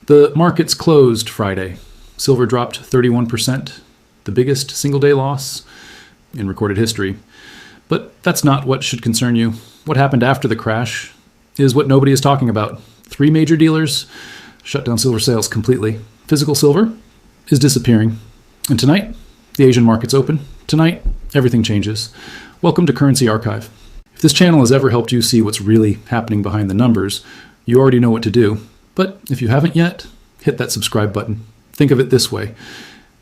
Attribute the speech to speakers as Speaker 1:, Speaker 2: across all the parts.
Speaker 1: The markets closed Friday. Silver dropped 31%, the biggest single-day loss in recorded history. But that's not what should concern you. What happened after the crash is what nobody is talking about. 3 major dealers shut down silver sales completely. Physical silver is disappearing. And tonight, the Asian markets open. Tonight, everything changes. Welcome to Currency Archive. If this channel has ever helped you see what's really happening behind the numbers, you already know what to do. But if you haven't yet, hit that subscribe button. Think of it this way.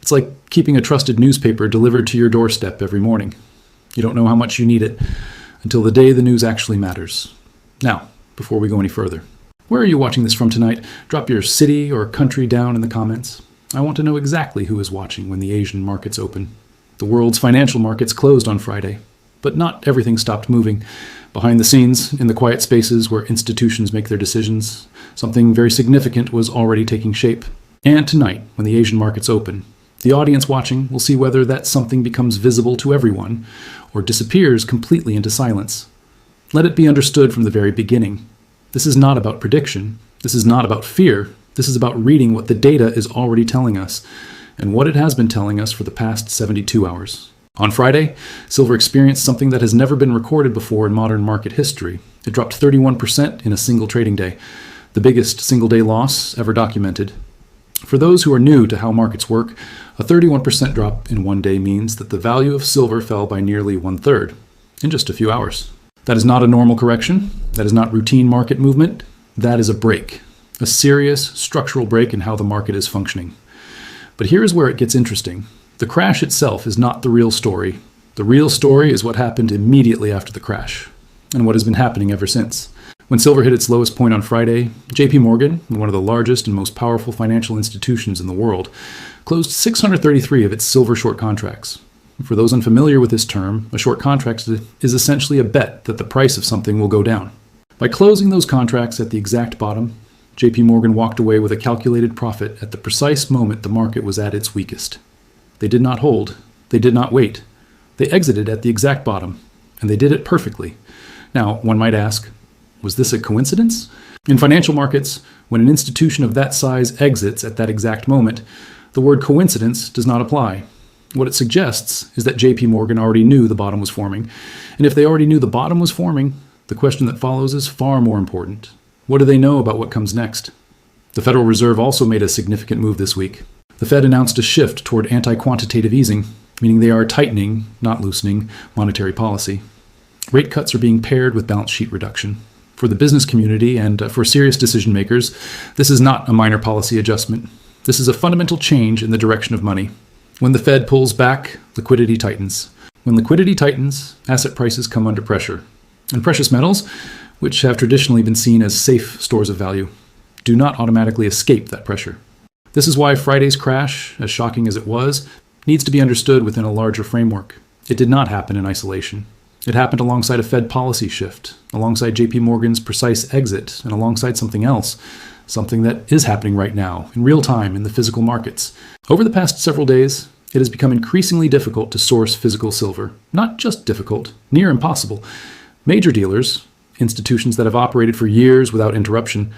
Speaker 1: It's like keeping a trusted newspaper delivered to your doorstep every morning. You don't know how much you need it until the day the news actually matters. Now, before we go any further, where are you watching this from tonight? Drop your city or country down in the comments. I want to know exactly who is watching when the Asian markets open. The world's financial markets closed on Friday, but not everything stopped moving. Behind the scenes, in the quiet spaces where institutions make their decisions, something very significant was already taking shape. And tonight, when the Asian markets open, the audience watching will see whether that something becomes visible to everyone or disappears completely into silence. Let it be understood from the very beginning. This is not about prediction. This is not about fear. This is about reading what the data is already telling us and what it has been telling us for the past 72 hours. On Friday, silver experienced something that has never been recorded before in modern market history. It dropped 31% in a single trading day, the biggest single-day loss ever documented. For those who are new to how markets work, a 31% drop in one day means that the value of silver fell by nearly 1/3 in just a few hours. That is not a normal correction. That is not routine market movement. That is a break, a serious structural break in how the market is functioning. But here is where it gets interesting. The crash itself is not the real story. The real story is what happened immediately after the crash, and what has been happening ever since. When silver hit its lowest point on Friday, JP Morgan, one of the largest and most powerful financial institutions in the world, closed 633 of its silver short contracts. For those unfamiliar with this term, a short contract is essentially a bet that the price of something will go down. By closing those contracts at the exact bottom, JP Morgan walked away with a calculated profit at the precise moment the market was at its weakest. They did not hold. They did not wait. They exited at the exact bottom, and they did it perfectly. Now, one might ask, was this a coincidence? In financial markets, when an institution of that size exits at that exact moment, the word coincidence does not apply. What it suggests is that JP Morgan already knew the bottom was forming. And if they already knew the bottom was forming, the question that follows is far more important. What do they know about what comes next? The Federal Reserve also made a significant move this week. The Fed announced a shift toward anti-quantitative easing, meaning they are tightening, not loosening, monetary policy. Rate cuts are being paired with balance sheet reduction. For the business community and for serious decision makers, this is not a minor policy adjustment. This is a fundamental change in the direction of money. When the Fed pulls back, liquidity tightens. When liquidity tightens, asset prices come under pressure. And precious metals, which have traditionally been seen as safe stores of value, do not automatically escape that pressure. This is why Friday's crash, as shocking as it was, needs to be understood within a larger framework. It did not happen in isolation. It happened alongside a Fed policy shift, alongside JP Morgan's precise exit, and alongside something else, something that is happening right now, in real time in the physical markets. Over the past several days, it has become increasingly difficult to source physical silver. Not just difficult, near impossible. Major dealers, institutions that have operated for years without interruption,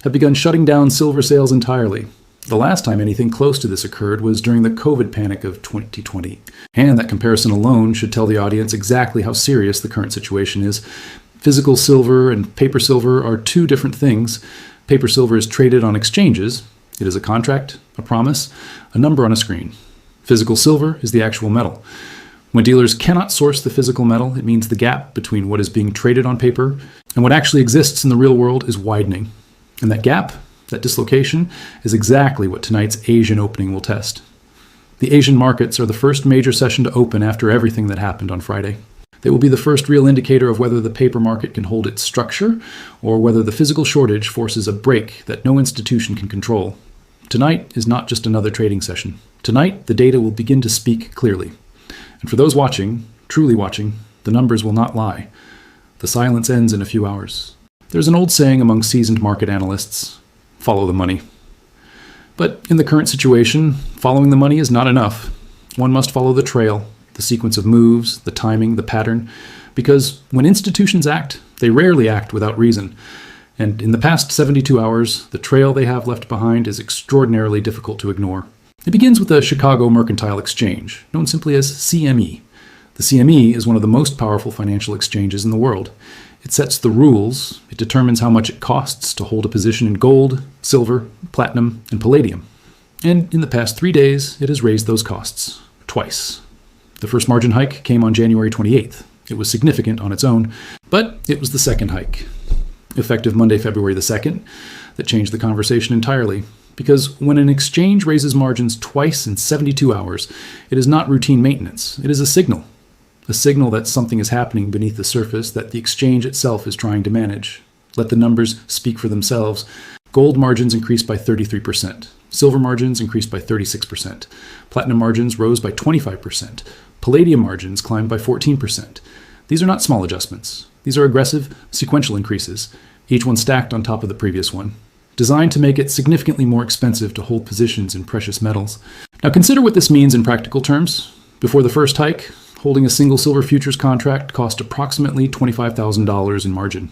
Speaker 1: have begun shutting down silver sales entirely. The last time anything close to this occurred was during the COVID panic of 2020. And that comparison alone should tell the audience exactly how serious the current situation is. Physical silver and paper silver are two different things. Paper silver is traded on exchanges. It is a contract, a promise, a number on a screen. Physical silver is the actual metal. When dealers cannot source the physical metal, it means the gap between what is being traded on paper and what actually exists in the real world is widening. And that gap, that dislocation, is exactly what tonight's Asian opening will test. The Asian markets are the first major session to open after everything that happened on Friday. They will be the first real indicator of whether the paper market can hold its structure or whether the physical shortage forces a break that no institution can control. Tonight is not just another trading session. Tonight, the data will begin to speak clearly. And for those watching, truly watching, the numbers will not lie. The silence ends in a few hours. There's an old saying among seasoned market analysts, follow the money. But in the current situation, following the money is not enough. One must follow the trail, the sequence of moves, the timing, the pattern, because when institutions act, they rarely act without reason. And in the past 72 hours, the trail they have left behind is extraordinarily difficult to ignore. It begins with the Chicago Mercantile Exchange, known simply as CME. The CME is one of the most powerful financial exchanges in the world. It sets the rules. It determines how much it costs to hold a position in gold, silver, platinum, and palladium. And in the past 3 days, it has raised those costs twice. The first margin hike came on January 28th. It was significant on its own, but it was the second hike, effective Monday, February the 2nd, that changed the conversation entirely. Because when an exchange raises margins twice in 72 hours, it is not routine maintenance. It is a signal that something is happening beneath the surface that the exchange itself is trying to manage. Let the numbers speak for themselves. Gold margins increased by 33%. Silver margins increased by 36%. Platinum margins rose by 25%. Palladium margins climbed by 14%. These are not small adjustments. These are aggressive, sequential increases, each one stacked on top of the previous one, designed to make it significantly more expensive to hold positions in precious metals. Now consider what this means in practical terms. Before the first hike, holding a single silver futures contract cost approximately $25,000 in margin.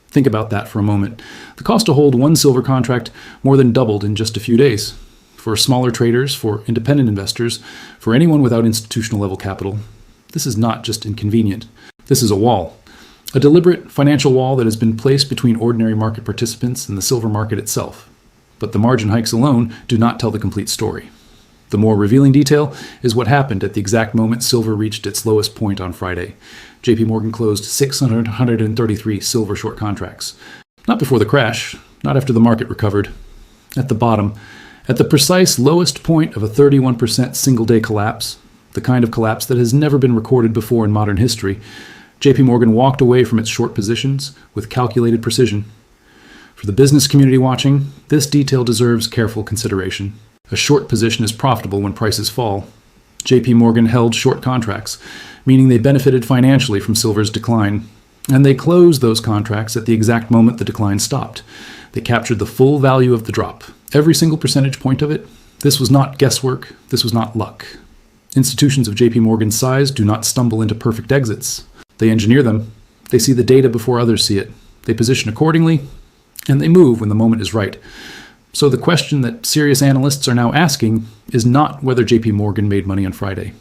Speaker 1: Think about that for a moment. The cost to hold one silver contract more than doubled in just a few days. For smaller traders, for independent investors, for anyone without institutional level capital, this is not just inconvenient. This is a wall. A deliberate financial wall that has been placed between ordinary market participants and the silver market itself. But the margin hikes alone do not tell the complete story. The more revealing detail is what happened at the exact moment silver reached its lowest point on Friday. JP Morgan closed 633 silver short contracts. Not before the crash, not after the market recovered. At the bottom, at the precise lowest point of a 31% single-day collapse, the kind of collapse that has never been recorded before in modern history, JP Morgan walked away from its short positions with calculated precision. For the business community watching, this detail deserves careful consideration. A short position is profitable when prices fall. JP Morgan held short contracts, meaning they benefited financially from silver's decline. And they closed those contracts at the exact moment the decline stopped. They captured the full value of the drop, every single percentage point of it. This was not guesswork. This was not luck. Institutions of JP Morgan's size do not stumble into perfect exits. They engineer them. They see the data before others see it. They position accordingly, and they move when the moment is right. So the question that serious analysts are now asking is not whether JP Morgan made money on Friday.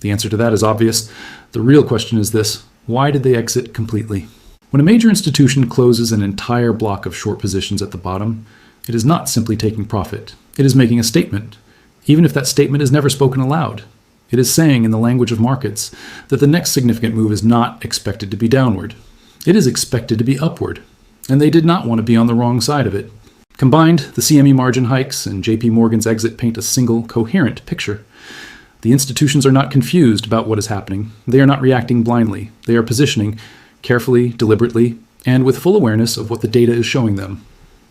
Speaker 1: The answer to that is obvious. The real question is this: why did they exit completely? When a major institution closes an entire block of short positions at the bottom, it is not simply taking profit. It is making a statement, even if that statement is never spoken aloud. It is saying, in the language of markets, that the next significant move is not expected to be downward. It is expected to be upward, and they did not want to be on the wrong side of it. Combined, the CME margin hikes and JP Morgan's exit paint a single, coherent picture. The institutions are not confused about what is happening. They are not reacting blindly. They are positioning carefully, deliberately, and with full awareness of what the data is showing them.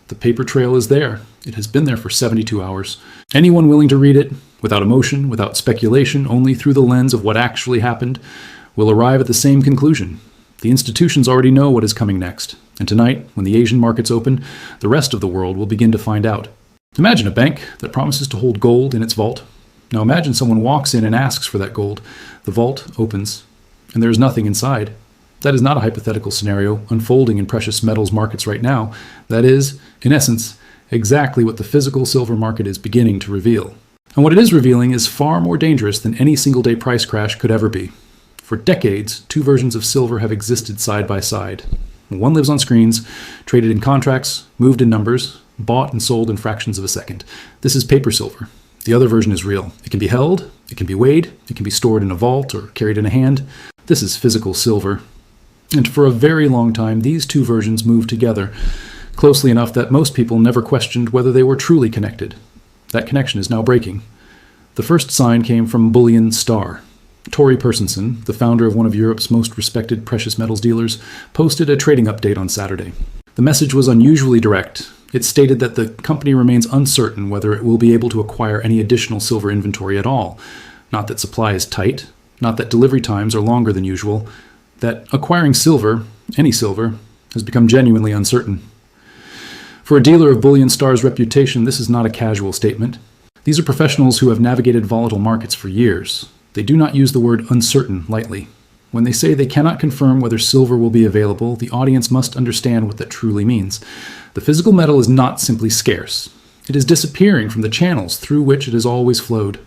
Speaker 1: The paper trail is there. It has been there for 72 hours. Anyone willing to read it, without emotion, without speculation, only through the lens of what actually happened, will arrive at the same conclusion. The institutions already know what is coming next. And tonight, when the Asian markets open, the rest of the world will begin to find out. Imagine a bank that promises to hold gold in its vault. Now imagine someone walks in and asks for that gold. The vault opens, and there is nothing inside. That is not a hypothetical scenario unfolding in precious metals markets right now. That is, in essence, exactly what the physical silver market is beginning to reveal. And what it is revealing is far more dangerous than any single-day price crash could ever be. For decades, two versions of silver have existed side by side. One lives on screens, traded in contracts, moved in numbers, bought and sold in fractions of a second. This is paper silver. The other version is real. It can be held, it can be weighed, it can be stored in a vault or carried in a hand. This is physical silver. And for a very long time, these two versions moved together, closely enough that most people never questioned whether they were truly connected. That connection is now breaking. The first sign came from Bullion Star. Tori Personson, the founder of one of Europe's most respected precious metals dealers, posted a trading update on Saturday. The message was unusually direct. It stated that the company remains uncertain whether it will be able to acquire any additional silver inventory at all. Not that supply is tight, not that delivery times are longer than usual, that acquiring silver, any silver, has become genuinely uncertain. For a dealer of Bullion Star's reputation, this is not a casual statement. These are professionals who have navigated volatile markets for years. They do not use the word uncertain lightly. When they say they cannot confirm whether silver will be available, the audience must understand what that truly means. The physical metal is not simply scarce. It is disappearing from the channels through which it has always flowed.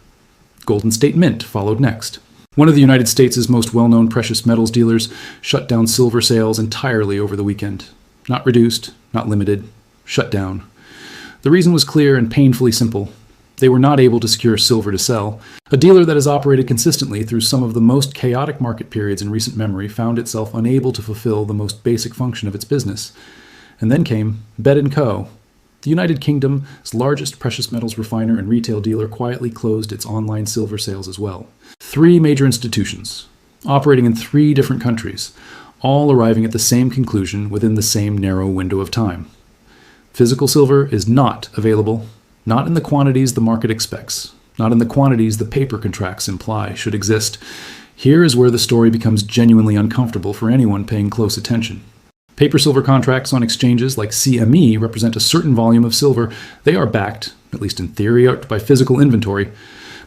Speaker 1: Golden State Mint followed next. One of the United States' most well-known precious metals dealers shut down silver sales entirely over the weekend. Not reduced, not limited, shut down. The reason was clear and painfully simple. They were not able to secure silver to sell. A dealer that has operated consistently through some of the most chaotic market periods in recent memory found itself unable to fulfill the most basic function of its business. And then came Bed & Co. The United Kingdom's largest precious metals refiner and retail dealer quietly closed its online silver sales as well. 3 major institutions, operating in 3 different countries, all arriving at the same conclusion within the same narrow window of time. Physical silver is not available, not in the quantities the market expects, not in the quantities the paper contracts imply should exist. Here is where the story becomes genuinely uncomfortable for anyone paying close attention. Paper silver contracts on exchanges like CME represent a certain volume of silver. They are backed, at least in theory, by physical inventory.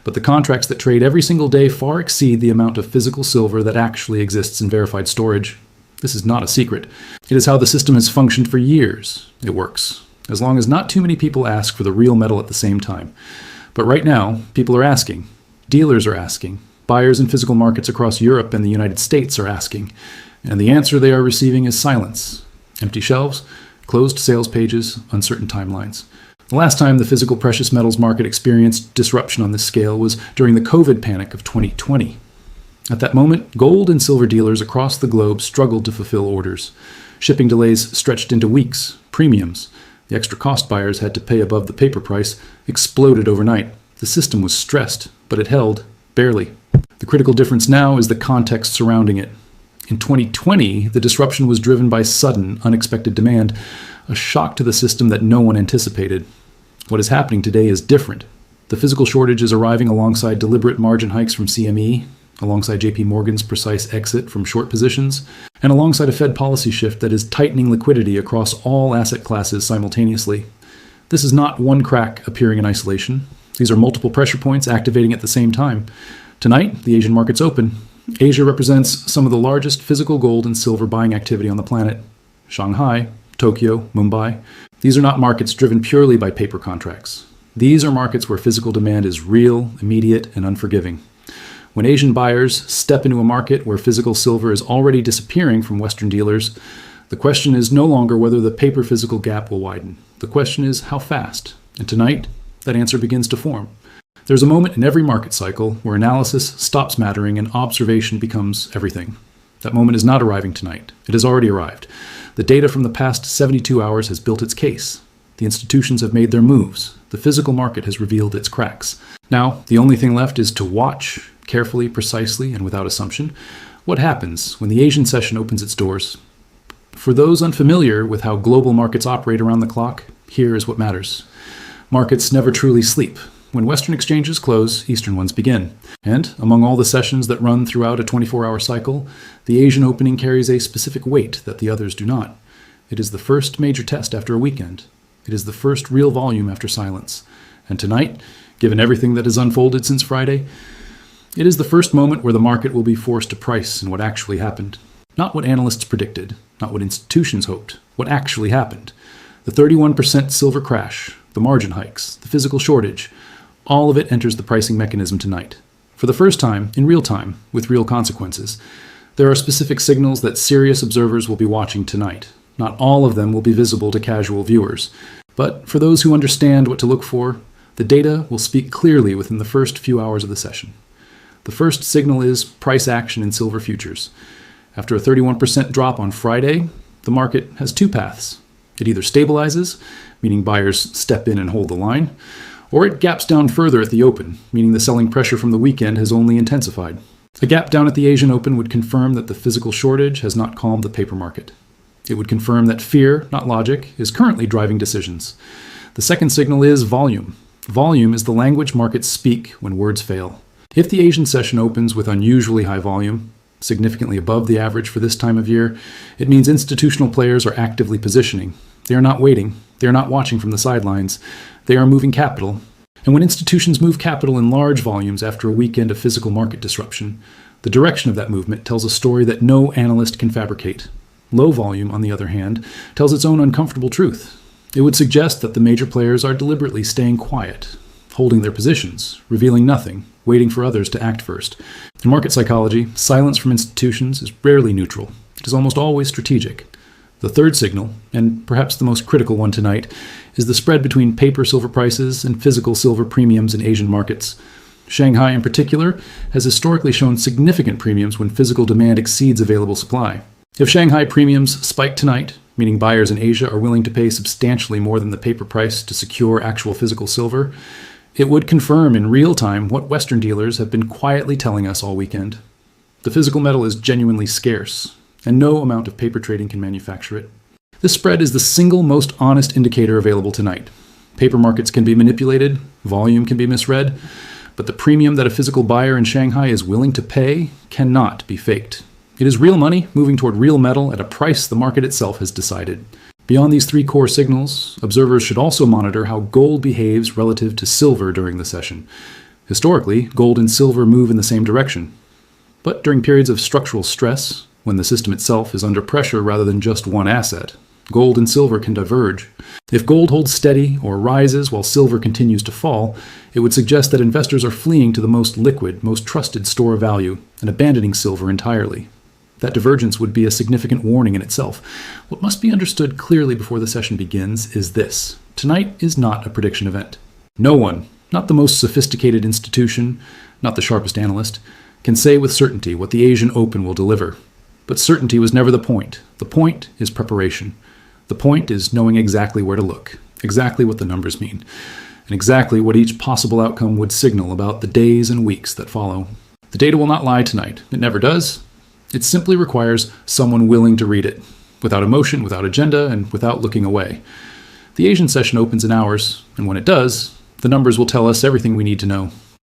Speaker 1: But the contracts that trade every single day far exceed the amount of physical silver that actually exists in verified storage. This is not a secret. It is how the system has functioned for years. It works, as long as not too many people ask for the real metal at the same time. But right now, people are asking. Dealers are asking. Buyers in physical markets across Europe and the United States are asking. And the answer they are receiving is silence. Empty shelves, closed sales pages, uncertain timelines. The last time the physical precious metals market experienced disruption on this scale was during the COVID panic of 2020. At that moment, gold and silver dealers across the globe struggled to fulfill orders. Shipping delays stretched into weeks. Premiums, the extra cost buyers had to pay above the paper price, exploded overnight. The system was stressed, but it held, barely. The critical difference now is the context surrounding it. In 2020, the disruption was driven by sudden, unexpected demand, a shock to the system that no one anticipated. What is happening today is different. The physical shortage is arriving alongside deliberate margin hikes from CME, alongside JP Morgan's precise exit from short positions, and alongside a Fed policy shift that is tightening liquidity across all asset classes simultaneously. This is not one crack appearing in isolation. These are multiple pressure points activating at the same time. Tonight, the Asian markets open. Asia represents some of the largest physical gold and silver buying activity on the planet. Shanghai, Tokyo, Mumbai. These are not markets driven purely by paper contracts. These are markets where physical demand is real, immediate, and unforgiving. When Asian buyers step into a market where physical silver is already disappearing from Western dealers, the question is no longer whether the paper-physical gap will widen. The question is how fast. And tonight, that answer begins to form. There's a moment in every market cycle where analysis stops mattering and observation becomes everything. That moment is not arriving tonight. It has already arrived. The data from the past 72 hours has built its case. The institutions have made their moves. The physical market has revealed its cracks. Now, the only thing left is to watch, carefully, precisely, and without assumption, what happens when the Asian session opens its doors. For those unfamiliar with how global markets operate around the clock, here is what matters. Markets never truly sleep. When Western exchanges close, Eastern ones begin. And among all the sessions that run throughout a 24-hour cycle, the Asian opening carries a specific weight that the others do not. It is the first major test after a weekend. It is the first real volume after silence. And tonight, given everything that has unfolded since Friday, it is the first moment where the market will be forced to price in what actually happened. Not what analysts predicted, not what institutions hoped, what actually happened. The 31% silver crash, the margin hikes, the physical shortage, all of it enters the pricing mechanism tonight. For the first time, in real time, with real consequences. There are specific signals that serious observers will be watching tonight. Not all of them will be visible to casual viewers. But for those who understand what to look for, the data will speak clearly within the first few hours of the session. The first signal is price action in silver futures. After a 31% drop on Friday, the market has 2 paths. It either stabilizes, meaning buyers step in and hold the line, or it gaps down further at the open, meaning the selling pressure from the weekend has only intensified. A gap down at the Asian Open would confirm that the physical shortage has not calmed the paper market. It would confirm that fear, not logic, is currently driving decisions. The second signal is volume. Volume is the language markets speak when words fail. If the Asian session opens with unusually high volume, significantly above the average for this time of year, it means institutional players are actively positioning. They are not waiting. They are not watching from the sidelines. They are moving capital. And when institutions move capital in large volumes after a weekend of physical market disruption, The direction of that movement tells a story that no analyst can fabricate. Low volume, on the other hand, tells its own uncomfortable truth. It would suggest that the major players are deliberately staying quiet, holding their positions, revealing nothing, waiting for others to act first. In market psychology, silence from institutions is rarely neutral. It is almost always strategic. The third signal, and perhaps the most critical one tonight, is the spread between paper silver prices and physical silver premiums in Asian markets. Shanghai, in particular, has historically shown significant premiums when physical demand exceeds available supply. If Shanghai premiums spike tonight, meaning buyers in Asia are willing to pay substantially more than the paper price to secure actual physical silver, it would confirm in real time what Western dealers have been quietly telling us all weekend. The physical metal is genuinely scarce, and no amount of paper trading can manufacture it. This spread is the single most honest indicator available tonight. Paper markets can be manipulated, volume can be misread, but the premium that a physical buyer in Shanghai is willing to pay cannot be faked. It is real money moving toward real metal at a price the market itself has decided. Beyond these three core signals, observers should also monitor how gold behaves relative to silver during the session. Historically, gold and silver move in the same direction. But during periods of structural stress, when the system itself is under pressure rather than just one asset, gold and silver can diverge. If gold holds steady or rises while silver continues to fall, it would suggest that investors are fleeing to the most liquid, most trusted store of value and abandoning silver entirely. That divergence would be a significant warning in itself. What must be understood clearly before the session begins is this: tonight is not a prediction event. No one, not the most sophisticated institution, not the sharpest analyst, can say with certainty what the Asian Open will deliver. But certainty was never the point. The point is preparation. The point is knowing exactly where to look, exactly what the numbers mean, and exactly what each possible outcome would signal about the days and weeks that follow. The data will not lie tonight. It never does. It simply requires someone willing to read it, without emotion, without agenda, and without looking away. The Asian session opens in hours, and when it does, the numbers will tell us everything we need to know.